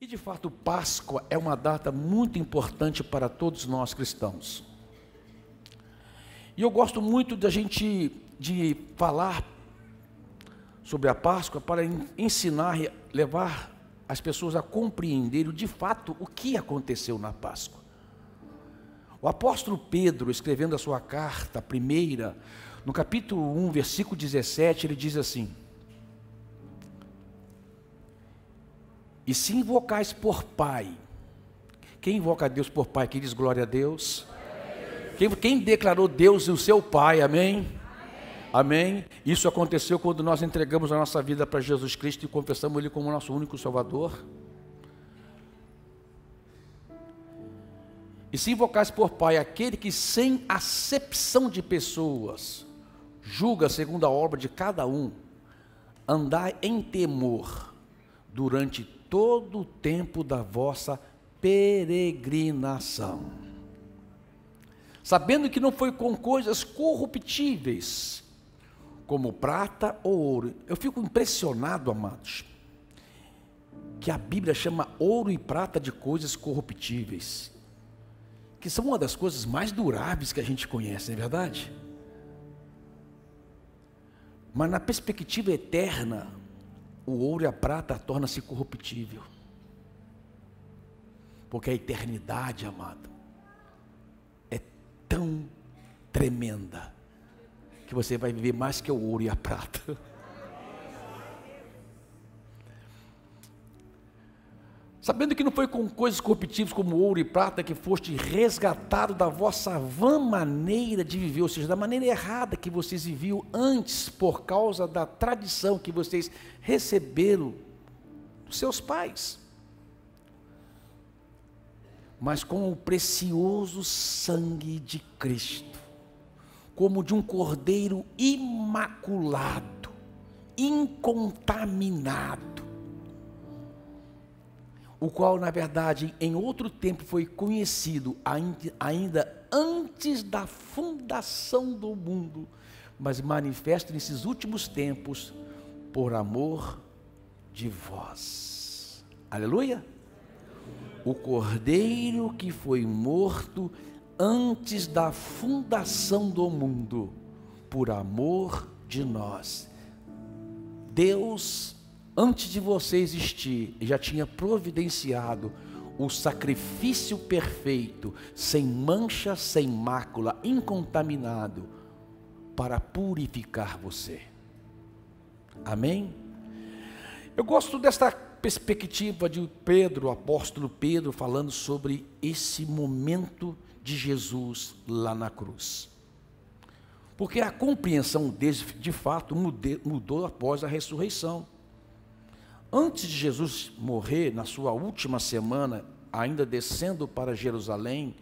E de fato, Páscoa é uma data muito importante para todos nós cristãos. E eu gosto muito de falar sobre a Páscoa para ensinar e levar as pessoas a compreenderem de fato o que aconteceu na Páscoa. O apóstolo Pedro, escrevendo a sua carta, a primeira, no capítulo 1, versículo 17, ele diz assim: e se invocais por Pai, quem invoca a Deus por Pai, que diz glória a Deus? Quem declarou Deus o seu Pai, amém? Amém? Isso aconteceu quando nós entregamos a nossa vida para Jesus Cristo e confessamos Ele como nosso único Salvador. E se invocais por Pai aquele que sem acepção de pessoas julga segundo a obra de cada um, andai em temor durante todo o tempo da vossa peregrinação, sabendo que não foi com coisas corruptíveis, como prata ou ouro. Eu fico impressionado, amados, que a Bíblia chama ouro e prata de coisas corruptíveis, que são uma das coisas mais duráveis que a gente conhece, não é verdade? Mas na perspectiva eterna, o ouro e a prata tornam-se corruptível, porque a eternidade, amado, é tão tremenda, que você vai viver mais que o ouro e a prata. Sabendo que não foi com coisas corruptíveis como ouro e prata que foste resgatado da vossa vã maneira de viver, ou seja, da maneira errada que vocês viviam antes, por causa da tradição que vocês receberam dos seus pais, mas com o precioso sangue de Cristo, como de um cordeiro imaculado, incontaminado, o qual, na verdade, em outro tempo foi conhecido, ainda antes da fundação do mundo, mas manifesto nesses últimos tempos, por amor de vós. Aleluia! O Cordeiro que foi morto antes da fundação do mundo, por amor de nós. Deus, antes de você existir, já tinha providenciado o sacrifício perfeito, sem mancha, sem mácula, incontaminado, para purificar você. Amém? Eu gosto desta perspectiva de Pedro, o apóstolo Pedro, falando sobre esse momento de Jesus lá na cruz. Porque a compreensão deles, de fato, mudou após a ressurreição. Antes de Jesus morrer, na sua última semana, ainda descendo para Jerusalém,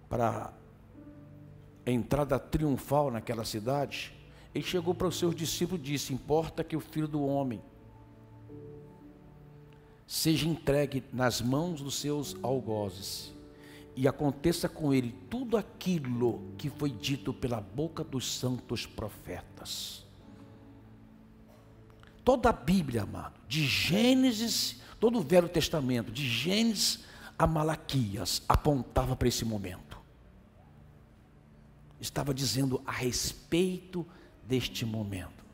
para a entrada triunfal naquela cidade, ele chegou para os seus discípulos e disse: importa que o Filho do Homem seja entregue nas mãos dos seus algozes, e aconteça com ele tudo aquilo que foi dito pela boca dos santos profetas. Toda a Bíblia, amado, de Gênesis, todo o Velho Testamento, de Gênesis a Malaquias, apontava para esse momento. Estava dizendo a respeito deste momento.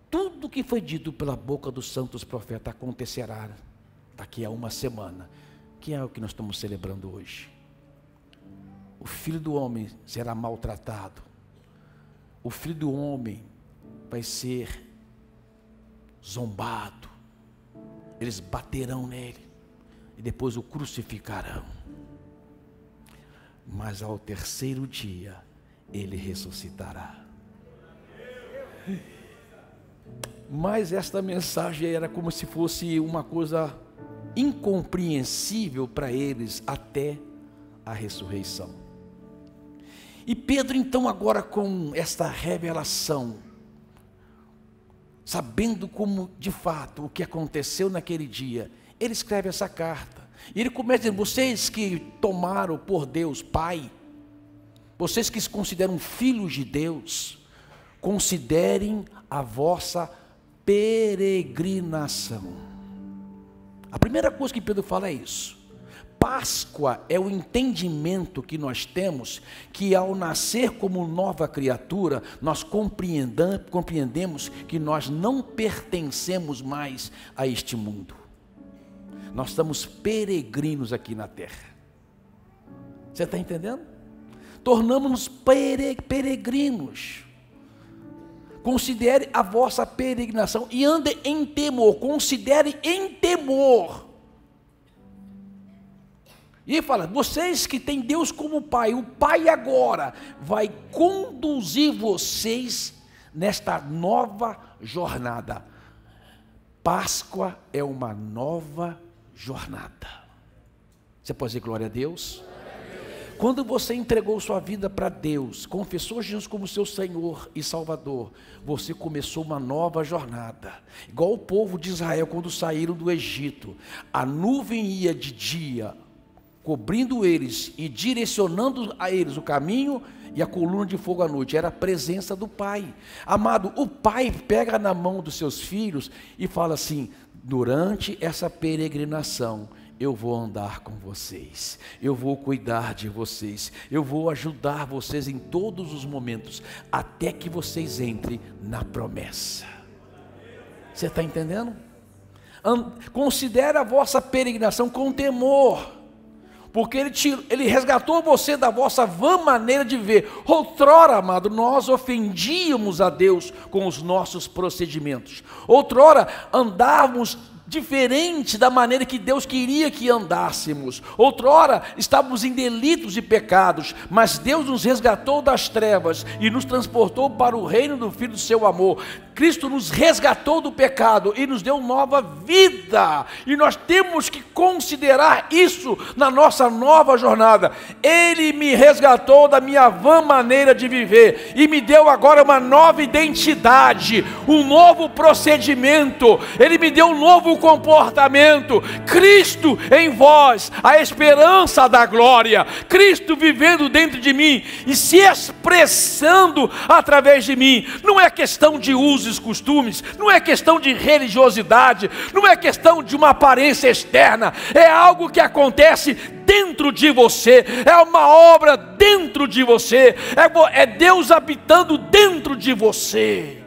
Tudo que foi dito pela boca dos santos profetas acontecerá daqui a uma semana, que é o que nós estamos celebrando hoje. O Filho do Homem será maltratado, o Filho do Homem vai ser zombado, eles baterão nele e depois o crucificarão, mas ao terceiro dia ele ressuscitará. Mas esta mensagem era como se fosse uma coisa incompreensível para eles até a ressurreição. E Pedro, então, agora com esta revelação, sabendo como de fato o que aconteceu naquele dia, ele escreve essa carta. E ele começa dizendo: vocês que tomaram por Deus Pai, vocês que se consideram filhos de Deus, considerem a vossa peregrinação. A primeira coisa que Pedro fala é isso. Páscoa é o entendimento que nós temos, que ao nascer como nova criatura, nós compreendemos que nós não pertencemos mais a este mundo. Nós estamos peregrinos aqui na terra. Você está entendendo? Tornamos-nos peregrinos. Considere a vossa peregrinação e ande em temor. Considere em temor. E ele fala, vocês que têm Deus como Pai, o Pai agora vai conduzir vocês nesta nova jornada. Páscoa é uma nova jornada. Você pode dizer glória a Deus? Quando você entregou sua vida para Deus, confessou Jesus como seu Senhor e Salvador, você começou uma nova jornada. Igual o povo de Israel quando saíram do Egito. A nuvem ia de dia, cobrindo eles e direcionando a eles o caminho, e a coluna de fogo à noite. Era a presença do Pai. Amado, o Pai pega na mão dos seus filhos e fala assim, durante essa peregrinação, eu vou andar com vocês, eu vou cuidar de vocês, eu vou ajudar vocês em todos os momentos, até que vocês entrem na promessa. Você está entendendo? Considere a vossa peregrinação com temor, porque ele resgatou você da vossa vã maneira de viver. Outrora, amado, nós ofendíamos a Deus com os nossos procedimentos. Outrora andávamos diferente da maneira que Deus queria que andássemos. Outrora estávamos em delitos e pecados, mas Deus nos resgatou das trevas e nos transportou para o reino do Filho do seu amor. Cristo nos resgatou do pecado e nos deu nova vida, e nós temos que considerar isso na nossa nova jornada. Ele me resgatou da minha vã maneira de viver e me deu agora uma nova identidade, um novo procedimento. Ele me deu um novo comportamento. Cristo em vós, a esperança da glória. Cristo vivendo dentro de mim e se expressando através de mim. Não é questão de usos e costumes, não é questão de religiosidade, não é questão de uma aparência externa, é algo que acontece dentro de você, é uma obra dentro de você, é Deus habitando dentro de você.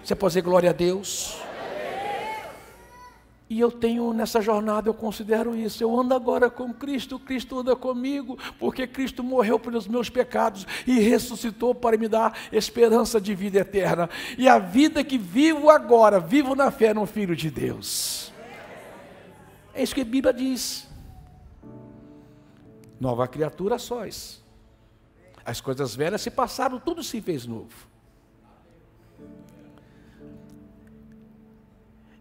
Você pode dizer glória a Deus? E eu tenho nessa jornada, eu considero isso, eu ando agora com Cristo, Cristo anda comigo, porque Cristo morreu pelos meus pecados e ressuscitou para me dar esperança de vida eterna, e a vida que vivo agora, vivo na fé no Filho de Deus. É isso que a Bíblia diz. Nova criatura sós, as coisas velhas se passaram, tudo se fez novo.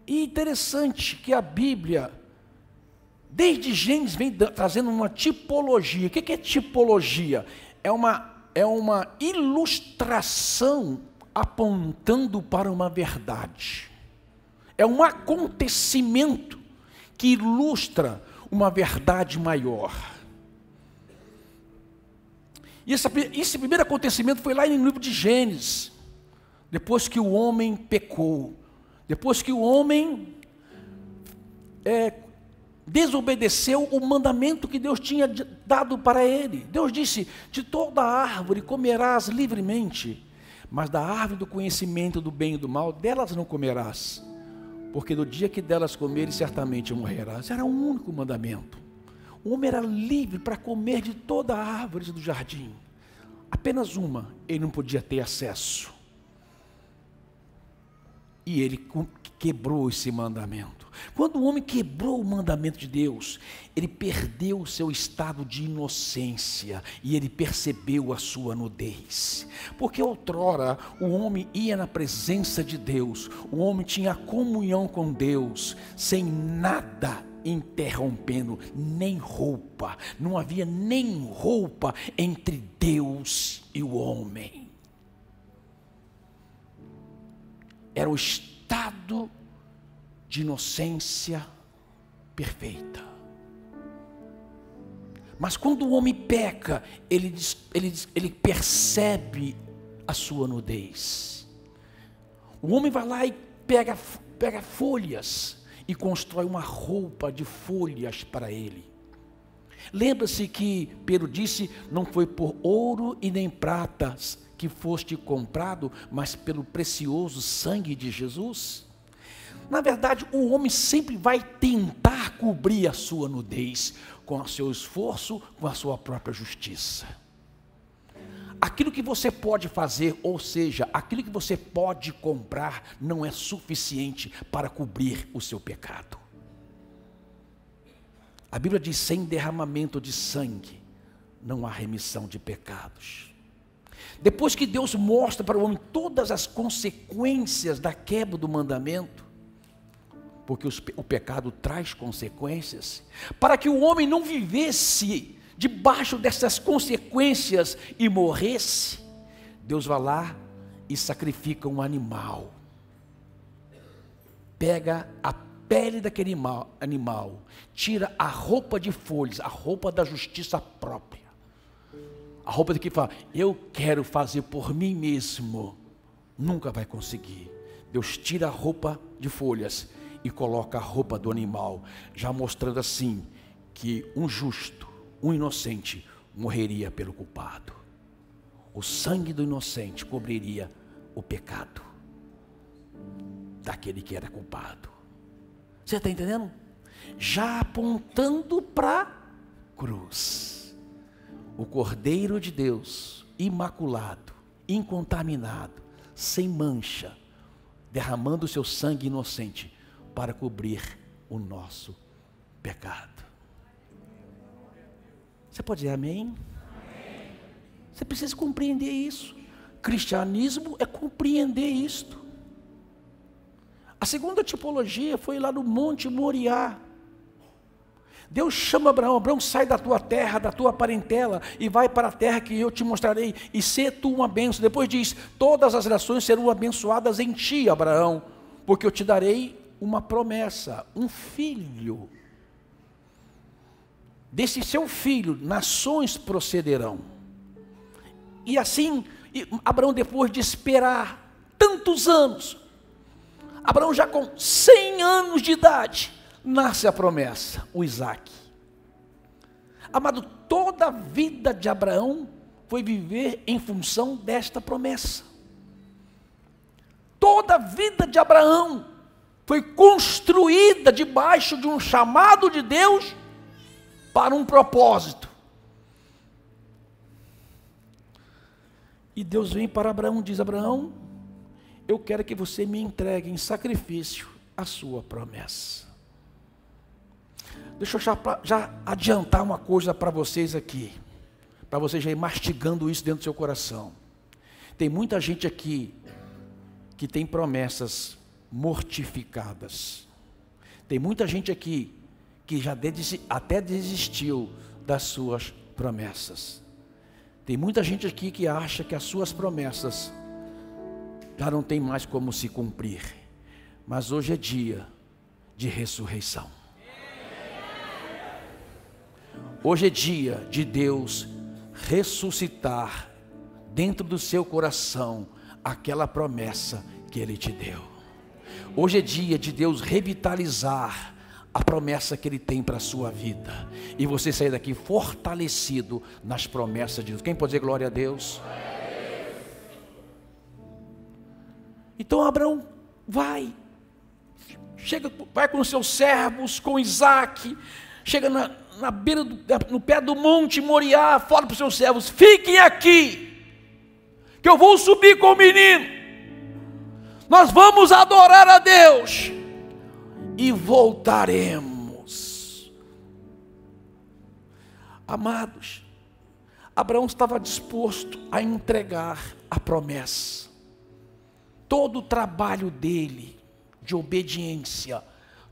E interessante que a Bíblia, desde Gênesis, vem trazendo uma tipologia. O que é tipologia? É uma ilustração apontando para uma verdade. É um acontecimento que ilustra uma verdade maior. E esse primeiro acontecimento foi lá no livro de Gênesis, depois que o homem pecou. Depois que o homem desobedeceu o mandamento que Deus tinha dado para ele. Deus disse, de toda árvore comerás livremente, mas da árvore do conhecimento do bem e do mal, delas não comerás, porque no dia que delas comeres, certamente morrerás. Era o único mandamento. O homem era livre para comer de toda a árvore do jardim. Apenas uma, ele não podia ter acesso. E ele quebrou esse mandamento. Quando o homem quebrou o mandamento de Deus, ele perdeu o seu estado de inocência e ele percebeu a sua nudez. Porque outrora o homem ia na presença de Deus, o homem tinha comunhão com Deus, sem nada interrompendo, nem roupa. Não havia nem roupa entre Deus e o homem. Era o estado de inocência perfeita. Mas quando o homem peca, ele percebe a sua nudez. O homem vai lá e pega folhas e constrói uma roupa de folhas para ele. Lembra-se que Pedro disse: não foi por ouro e nem pratas que foste comprado, mas pelo precioso sangue de Jesus? Na verdade, o homem sempre vai tentar cobrir a sua nudez com o seu esforço, com a sua própria justiça. Aquilo que você pode fazer, ou seja, aquilo que você pode comprar, não é suficiente para cobrir o seu pecado. A Bíblia diz: sem derramamento de sangue não há remissão de pecados. Depois que Deus mostra para o homem todas as consequências da quebra do mandamento, porque o pecado traz consequências, para que o homem não vivesse debaixo dessas consequências e morresse, Deus vai lá e sacrifica um animal. Pega a pele daquele animal, tira a roupa de folhas, a roupa da justiça própria, a roupa de que fala: eu quero fazer por mim mesmo. Nunca vai conseguir. Deus tira a roupa de folhas e coloca a roupa do animal, já mostrando assim que um justo, um inocente, morreria pelo culpado. O sangue do inocente cobriria o pecado daquele que era culpado. Você está entendendo? Já apontando para a cruz. O Cordeiro de Deus, imaculado, incontaminado, sem mancha, derramando o seu sangue inocente para cobrir o nosso pecado. Você pode dizer amém? Amém. Você precisa compreender isso. Cristianismo é compreender isto. A segunda tipologia foi lá no Monte Moriá. Deus chama Abraão: Abraão, sai da tua terra, da tua parentela, e vai para a terra que eu te mostrarei, e sê tu uma bênção. Depois diz: todas as nações serão abençoadas em ti, Abraão, porque eu te darei uma promessa, um filho. Desse seu filho, nações procederão. E assim, Abraão, depois de esperar tantos anos, Abraão já com 100 anos de idade, nasce a promessa, o Isaque. Amado, toda a vida de Abraão foi viver em função desta promessa. Toda a vida de Abraão foi construída debaixo de um chamado de Deus para um propósito. E Deus vem para Abraão e diz: Abraão, eu quero que você me entregue em sacrifício a sua promessa. Deixa eu já adiantar uma coisa para vocês aqui, para vocês já ir mastigando isso dentro do seu coração. Tem muita gente aqui que tem promessas mortificadas. Tem muita gente aqui que já até desistiu das suas promessas. Tem muita gente aqui que acha que as suas promessas já não tem mais como se cumprir. Mas hoje é dia de ressurreição. Hoje é dia de Deus ressuscitar dentro do seu coração aquela promessa que Ele te deu. Hoje é dia de Deus revitalizar a promessa que Ele tem para a sua vida, e você sair daqui fortalecido nas promessas de Deus. Quem pode dizer glória a Deus? Então Abraão vai com os seus servos, com Isaque, chega na beira no pé do monte Moriá, fala para os seus servos: fiquem aqui, que eu vou subir com o menino, nós vamos adorar a Deus e voltaremos. Amados, Abraão estava disposto a entregar a promessa. Todo o trabalho dele de obediência,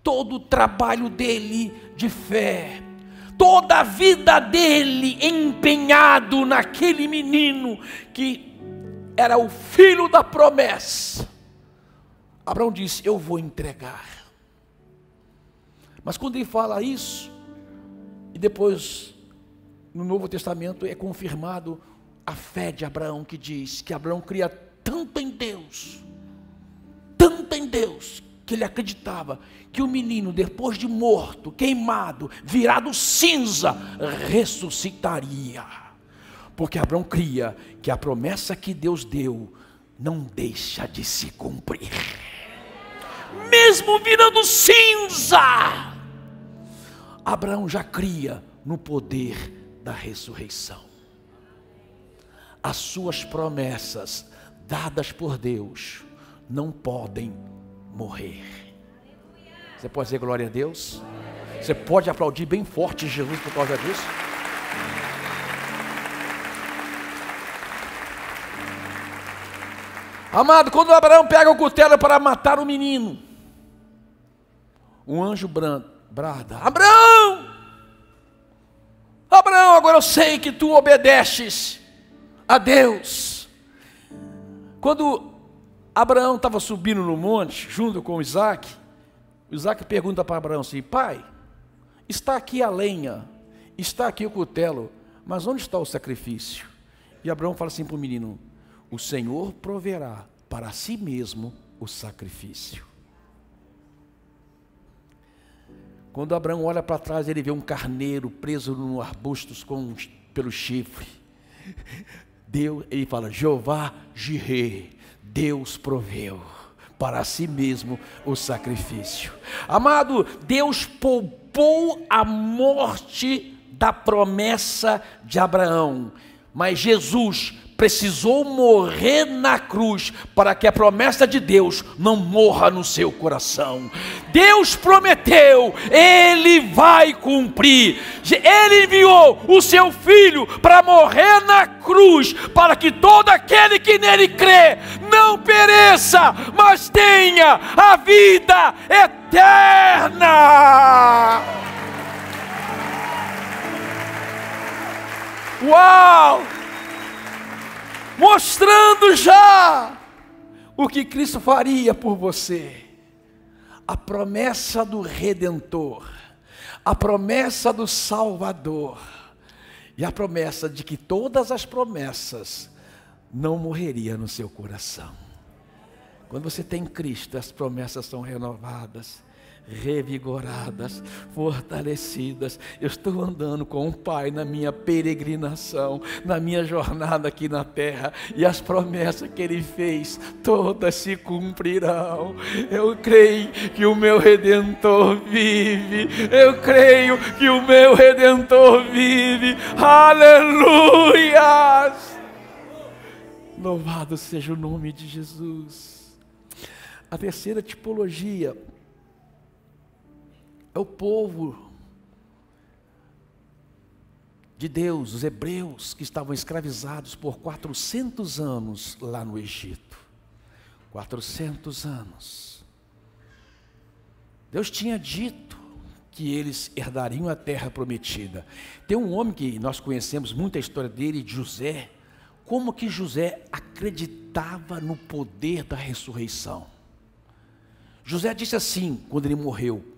todo o trabalho dele de fé, toda a vida dele empenhado naquele menino que era o filho da promessa. Abraão disse: eu vou entregar. Mas quando ele fala isso, e depois no Novo Testamento é confirmado a fé de Abraão, que diz que Abraão cria tanto em Deus, Deus que ele acreditava que o menino, depois de morto, queimado, virado cinza, ressuscitaria. Porque Abraão cria que a promessa que Deus deu não deixa de se cumprir. Mesmo virando cinza, Abraão já cria no poder da ressurreição. As suas promessas dadas por Deus não podem morrer. Você pode dizer glória a Deus? Você pode aplaudir bem forte Jesus por causa disso? Amado, quando Abraão pega o cutelo para matar o menino, um anjo brada: Abraão, Abraão, agora eu sei que tu obedeces a Deus. Quando Abraão estava subindo no monte, junto com Isaac, Isaac pergunta para Abraão assim: pai, está aqui a lenha, está aqui o cutelo, mas onde está o sacrifício? E Abraão fala assim para o menino: o Senhor proverá para si mesmo o sacrifício. Quando Abraão olha para trás, ele vê um carneiro preso no arbustos pelo chifre. Ele fala: Jeová Jireh, Deus proveu para si mesmo o sacrifício. Amado, Deus poupou a morte da promessa de Abraão, mas Jesus precisou morrer na cruz para que a promessa de Deus não morra no seu coração. Deus prometeu, Ele vai cumprir. Ele enviou o seu Filho para morrer na cruz, para que todo aquele que nele crê não pereça, mas tenha a vida eterna. Uau! Mostrando já o que Cristo faria por você. A promessa do Redentor, a promessa do Salvador, e a promessa de que todas as promessas não morreriam no seu coração. Quando você tem Cristo, as promessas são renovadas, revigoradas, fortalecidas. Eu estou andando com o Pai na minha peregrinação, na minha jornada aqui na terra, e as promessas que Ele fez, todas se cumprirão. Eu creio que o meu Redentor vive, eu creio que o meu Redentor vive. Aleluia! Louvado seja o nome de Jesus. A terceira tipologia é o povo de Deus, os hebreus, que estavam escravizados por 400 anos lá no Egito. 400 anos. Deus tinha dito que eles herdariam a terra prometida. Tem um homem que nós conhecemos muito a história dele, José. Como que José acreditava no poder da ressurreição? José disse assim, quando ele morreu,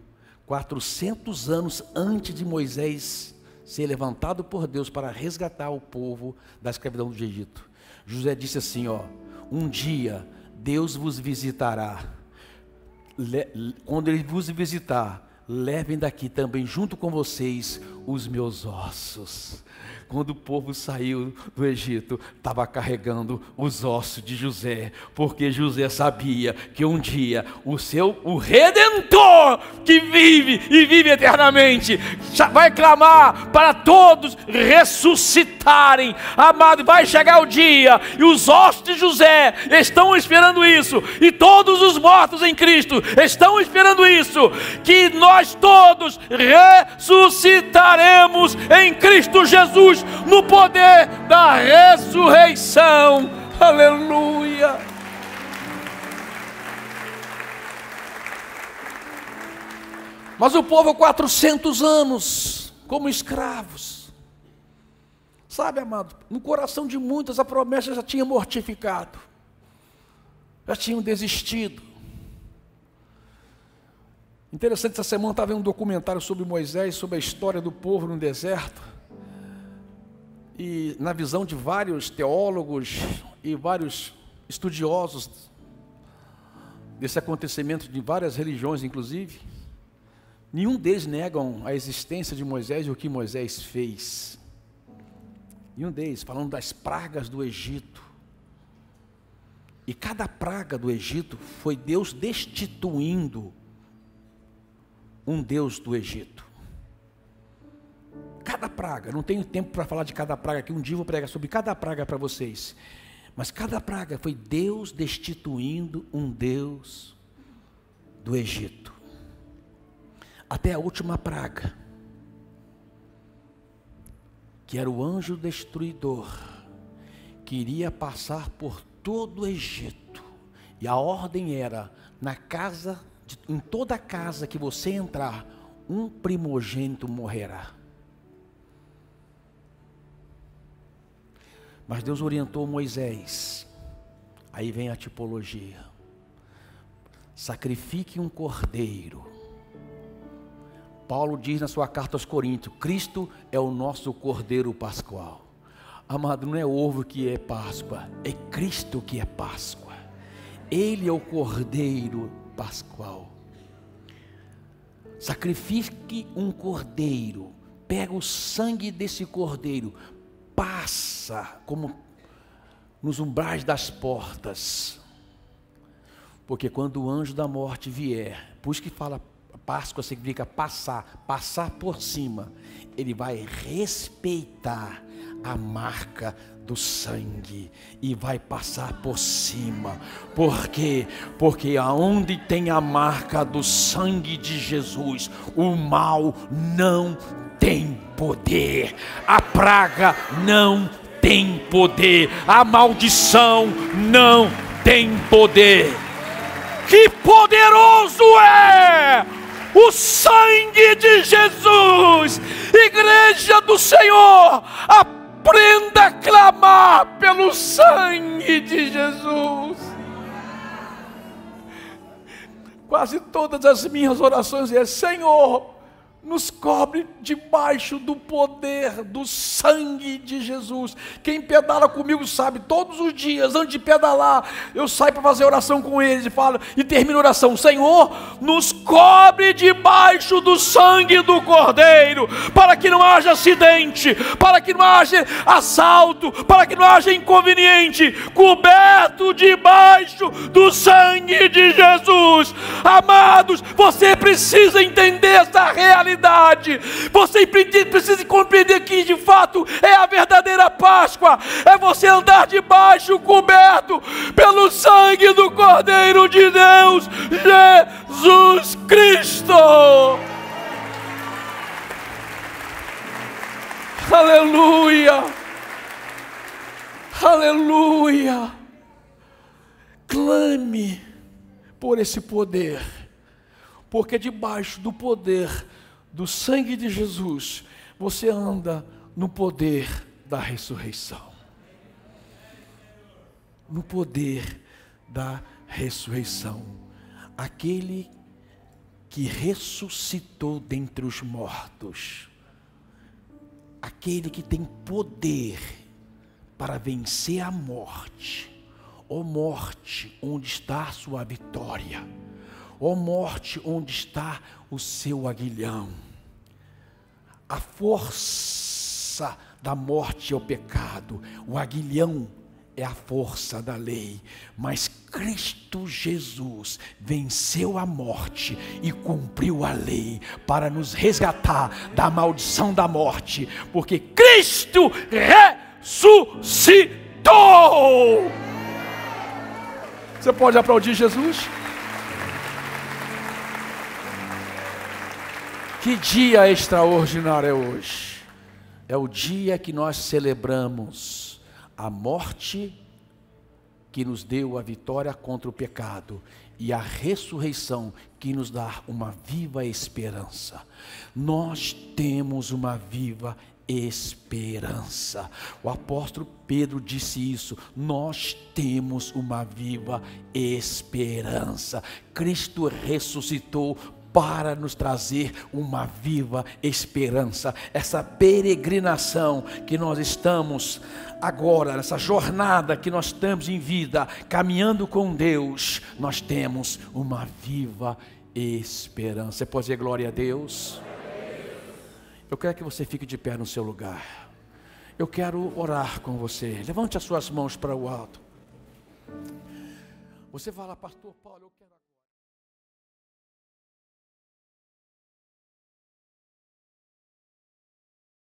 400 anos antes de Moisés ser levantado por Deus para resgatar o povo da escravidão do Egito. José disse assim, um dia Deus vos visitará. Quando Ele vos visitar, levem daqui também junto com vocês os meus ossos. Quando o povo saiu do Egito, estava carregando os ossos de José, porque José sabia que um dia o Redentor, que vive e vive eternamente, vai clamar para todos ressuscitarem. Amado, vai chegar o dia, e os ossos de José estão esperando isso, e todos os mortos em Cristo estão esperando isso, que nós todos ressuscitaremos em Cristo Jesus, no poder da ressurreição. Aleluia! Mas o povo 400 anos como escravos. Sabe, amado, no coração de muitos a promessa já tinha mortificado, já tinham desistido. Interessante, essa semana estava vendo um documentário sobre Moisés, sobre a história do povo no deserto. E na visão de vários teólogos e vários estudiosos, desse acontecimento de várias religiões, inclusive, nenhum deles negam a existência de Moisés e o que Moisés fez. Nenhum deles, falando das pragas do Egito. E cada praga do Egito foi Deus destituindo um Deus do Egito. Cada praga, não tenho tempo para falar de cada praga aqui, um dia eu vou pregar sobre cada praga para vocês. Mas cada praga foi Deus destituindo um Deus do Egito. Até a última praga, que era o anjo destruidor, que iria passar por todo o Egito. E a ordem era, em toda casa que você entrar, um primogênito morrerá. Mas Deus orientou Moisés. Aí vem a tipologia. Sacrifique um cordeiro. Paulo diz na sua carta aos Coríntios, Cristo é o nosso cordeiro pascual. Amado, não é ovo que é Páscoa, é Cristo que é Páscoa. Ele é o cordeiro pascual. Sacrifique um cordeiro. Pega o sangue desse cordeiro, passa como nos umbrais das portas, porque quando o anjo da morte vier, por isso que fala Páscoa significa passar por cima, ele vai respeitar a marca do sangue e vai passar por cima. Por quê? Porque aonde tem a marca do sangue de Jesus, o mal não tem poder, a praga não tem poder, a maldição não tem poder. Que poderoso é o sangue de Jesus! Igreja do Senhor, aprenda a clamar pelo sangue de Jesus. Quase todas as minhas orações é: Senhor, nos cobre debaixo do poder do sangue de Jesus. Quem pedala comigo sabe, todos os dias, antes de pedalar, eu saio para fazer oração com eles e termino a oração: Senhor, nos cobre debaixo do sangue do Cordeiro, para que não haja acidente, para que não haja assalto, para que não haja inconveniente, coberto debaixo do sangue de Jesus. Amados, você precisa entender essa realidade. Você precisa compreender que de fato é a verdadeira Páscoa. É você andar debaixo, coberto pelo sangue do Cordeiro de Deus, Jesus Cristo. Aleluia, aleluia. Clame por esse poder, porque debaixo do poder do sangue de Jesus, você anda no poder da ressurreição. No poder da ressurreição. Aquele que ressuscitou dentre os mortos. Aquele que tem poder para vencer a morte. Ó morte, onde está a sua vitória? Ó morte, onde está o seu aguilhão? A força da morte é o pecado, o aguilhão é a força da lei, mas Cristo Jesus venceu a morte e cumpriu a lei para nos resgatar da maldição da morte, porque Cristo ressuscitou. Você pode aplaudir Jesus? Que dia extraordinário é hoje. É o dia que nós celebramos a morte que nos deu a vitória contra o pecado e a ressurreição que nos dá uma viva esperança. Nós temos uma viva esperança. O apóstolo Pedro disse isso: nós temos uma viva esperança. Cristo ressuscitou para nos trazer uma viva esperança. Essa peregrinação que nós estamos agora, nessa jornada que nós estamos em vida, caminhando com Deus, nós temos uma viva esperança. Você pode dizer glória a Deus? Eu quero que você fique de pé no seu lugar. Eu quero orar com você. Levante as suas mãos para o alto. Você fala, pastor Paulo, eu quero...